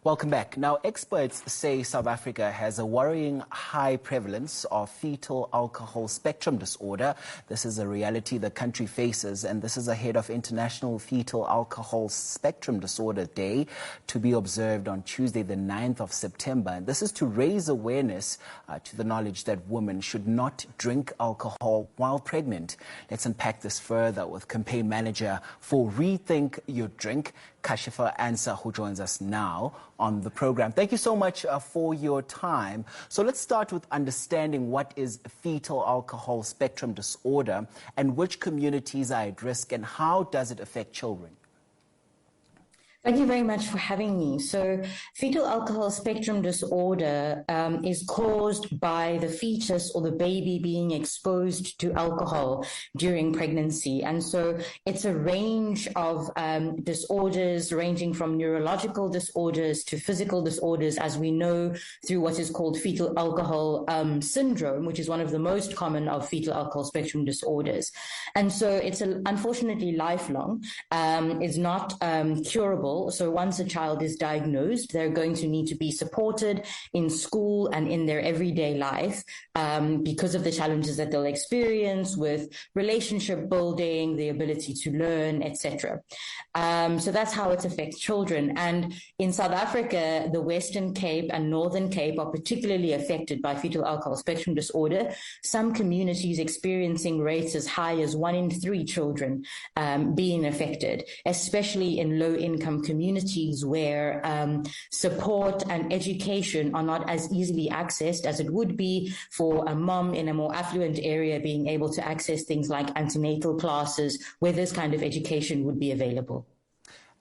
Welcome back. Now, experts say South Africa has a worrying high prevalence of fetal alcohol spectrum disorder. This is a reality the country faces, and this is ahead of International Fetal Alcohol Spectrum Disorder Day to be observed on Tuesday, the 9th of September. And this is to raise awareness to the knowledge that women should not drink alcohol while pregnant. Let's unpack this further with campaign manager for Rethink Your Drink, Kashifa Ancer, who joins us now on the program. Thank you so much for your time. So let's start with understanding what is fetal alcohol spectrum disorder and which communities are at risk and how does it affect children? Thank you very much for having me. So fetal alcohol spectrum disorder is caused by the fetus or the baby being exposed to alcohol during pregnancy. And so it's a range of disorders ranging from neurological disorders to physical disorders, as we know through what is called fetal alcohol syndrome, which is one of the most common of fetal alcohol spectrum disorders. And so it's unfortunately lifelong, is not curable. So once a child is diagnosed, they're going to need to be supported in school and in their everyday life because of the challenges that they'll experience with relationship building, the ability to learn, etc. So that's how it affects children. And in South Africa, the Western Cape and Northern Cape are particularly affected by fetal alcohol spectrum disorder. Some communities experiencing rates as high as 1 in 3 children being affected, especially in low-income communities where support and education are not as easily accessed as it would be for a mom in a more affluent area being able to access things like antenatal classes where this kind of education would be available.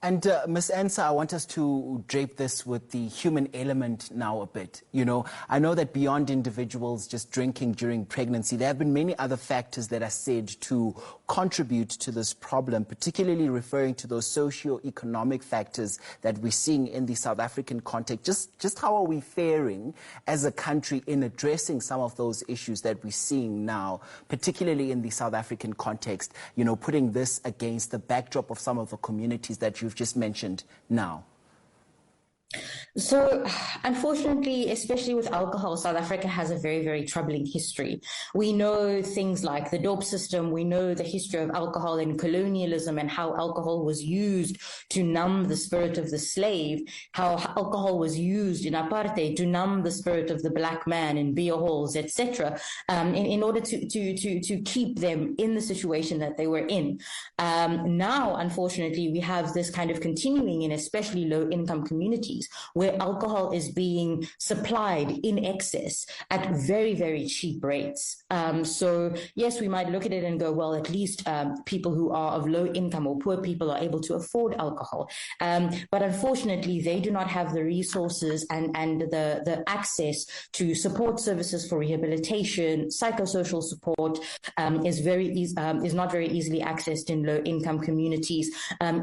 And Ms. Ancer, I want us to drape this with the human element now a bit. You know, I know that beyond individuals just drinking during pregnancy, there have been many other factors that are said to contribute to this problem, particularly referring to those socio-economic factors that we're seeing in the South African context. Just how are we faring as a country in addressing some of those issues that we're seeing now, particularly in the South African context, you know, putting this against the backdrop of some of the communities that you've just mentioned now? So, unfortunately, especially with alcohol, South Africa has a very, very troubling history. We know things like the dope system. We know the history of alcohol and colonialism and how alcohol was used to numb the spirit of the slave, how alcohol was used in apartheid to numb the spirit of the black man in beer halls, etc., in order to keep them in the situation that they were in. Now, unfortunately, we have this kind of continuing in especially low-income communities, where alcohol is being supplied in excess at very, very cheap rates. So yes, we might look at it and go, well, at least people who are of low income or poor people are able to afford alcohol. But unfortunately, they do not have the resources and the access to support services for rehabilitation. Psychosocial support is not very easily accessed in low income communities,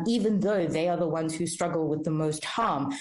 even though they are the ones who struggle with the most harm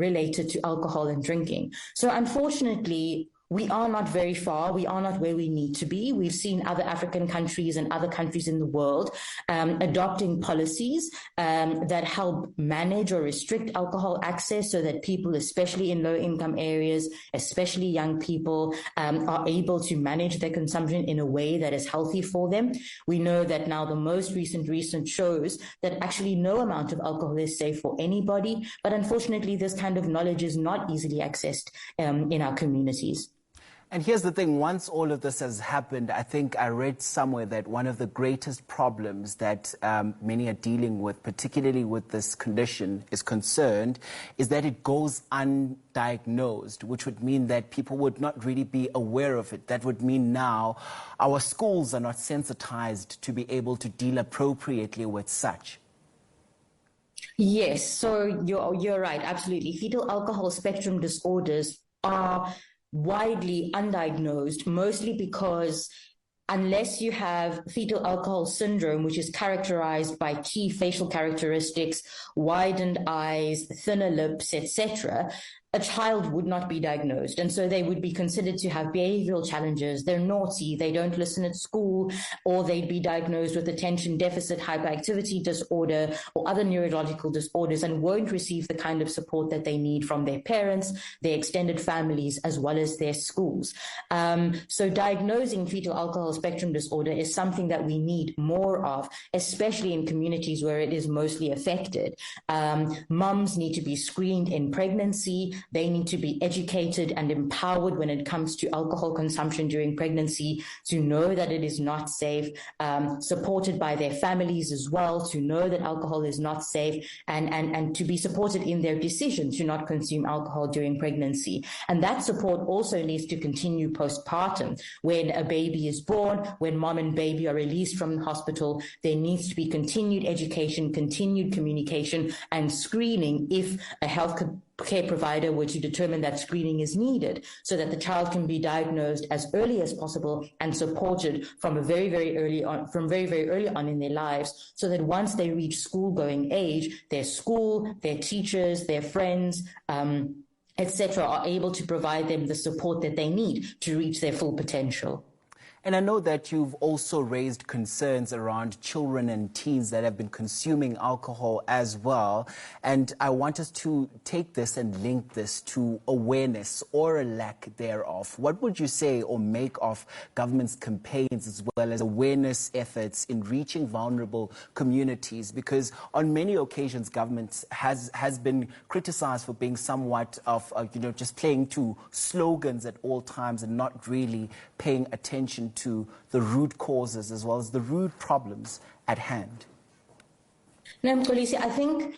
related to alcohol and drinking. So unfortunately, we are not very far. We are not where we need to be. We've seen other African countries and other countries in the world adopting policies that help manage or restrict alcohol access so that people, especially in low-income areas, especially young people, are able to manage their consumption in a way that is healthy for them. We know that now the most recent shows that actually no amount of alcohol is safe for anybody, but unfortunately this kind of knowledge is not easily accessed in our communities. And here's the thing, once all of this has happened, I think I read somewhere that one of the greatest problems that many are dealing with, particularly with this condition, is concerned, is that it goes undiagnosed, which would mean that people would not really be aware of it. That would mean now our schools are not sensitized to be able to deal appropriately with such. Yes, so you're right, absolutely. Fetal alcohol spectrum disorders are widely undiagnosed, mostly because unless you have fetal alcohol syndrome, which is characterized by key facial characteristics, widened eyes, thinner lips, etc., a child would not be diagnosed. And so they would be considered to have behavioral challenges. They're naughty, they don't listen at school, or they'd be diagnosed with attention deficit hyperactivity disorder or other neurological disorders and won't receive the kind of support that they need from their parents, their extended families, as well as their schools. So diagnosing fetal alcohol spectrum disorder is something that we need more of, especially in communities where it is mostly affected. Mums need to be screened in pregnancy. They need to be educated and empowered when it comes to alcohol consumption during pregnancy, to know that it is not safe, supported by their families as well, to know that alcohol is not safe, and to be supported in their decision to not consume alcohol during pregnancy. And that support also needs to continue postpartum. When a baby is born, when mom and baby are released from the hospital, there needs to be continued education, continued communication, and screening if a health care provider were to determine that screening is needed, so that the child can be diagnosed as early as possible and supported from very early on in their lives, so that once they reach school-going age, their school, their teachers, their friends, etc., are able to provide them the support that they need to reach their full potential. And I know that you've also raised concerns around children and teens that have been consuming alcohol as well. And I want us to take this and link this to awareness or a lack thereof. What would you say or make of government's campaigns as well as awareness efforts in reaching vulnerable communities? Because on many occasions, government has been criticized for being somewhat of, just playing to slogans at all times and not really paying attention to the root causes as well as the root problems at hand. No, Mkolisi, I think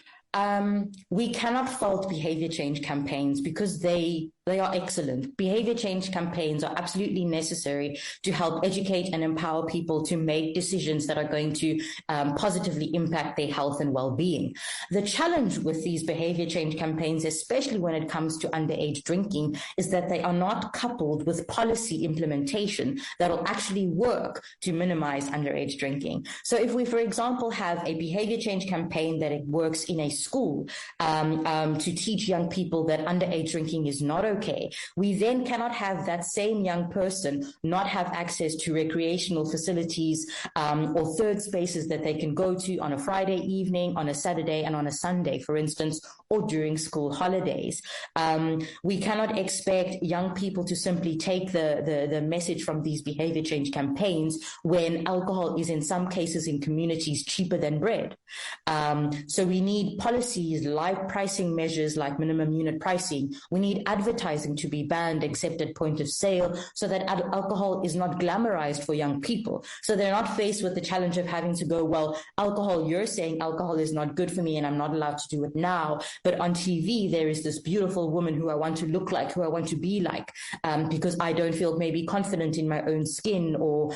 we cannot fault behavior change campaigns because they are excellent. Behavior change campaigns are absolutely necessary to help educate and empower people to make decisions that are going to positively impact their health and well-being. The challenge with these behavior change campaigns, especially when it comes to underage drinking, is that they are not coupled with policy implementation that will actually work to minimize underage drinking. So if we, for example, have a behavior change campaign that it works in a school to teach young people that underage drinking is not okay, we then cannot have that same young person not have access to recreational facilities or third spaces that they can go to on a Friday evening, on a Saturday, and on a Sunday, for instance, or during school holidays. We cannot expect young people to simply take the message from these behavior change campaigns when alcohol is in some cases in communities cheaper than bread. So we need policies like pricing measures like minimum unit pricing. We need advertising to be banned except at point of sale so that alcohol is not glamorized for young people. So they're not faced with the challenge of having to go, well, alcohol, you're saying alcohol is not good for me and I'm not allowed to do it now. But on TV, there is this beautiful woman who I want to look like, who I want to be like, because I don't feel maybe confident in my own skin or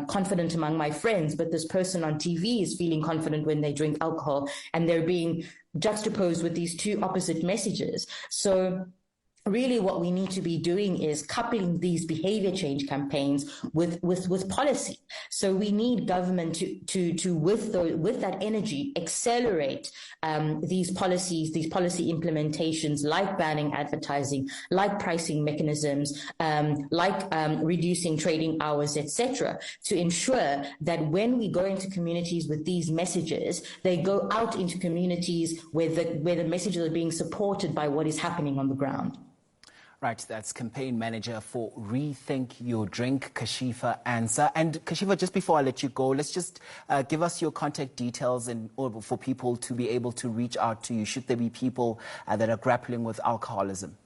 confident among my friends. But this person on TV is feeling confident when they drink alcohol, and they're being juxtaposed with these two opposite messages. So really what we need to be doing is coupling these behavior change campaigns with policy. So we need government to with that energy, accelerate these policies, these policy implementations like banning advertising, like pricing mechanisms, like reducing trading hours, etc., to ensure that when we go into communities with these messages, they go out into communities where the messages are being supported by what is happening on the ground. Right, that's campaign manager for Rethink Your Drink, Kashifa Ancer. And Kashifa, just before I let you go, let's just give us your contact details and for people to be able to reach out to you should there be people that are grappling with alcoholism.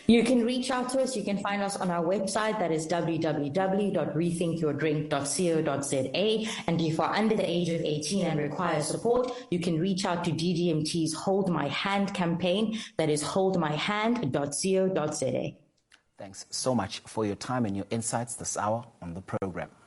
You can reach out to us. You can find us on our website, that is www.rethinkyourdrink.co.za. And if you are under the age of 18 and require support, you can reach out to DDMT's Hold My Hand campaign, that is holdmyhand.co.za. Thanks so much for your time and your insights this hour on the program.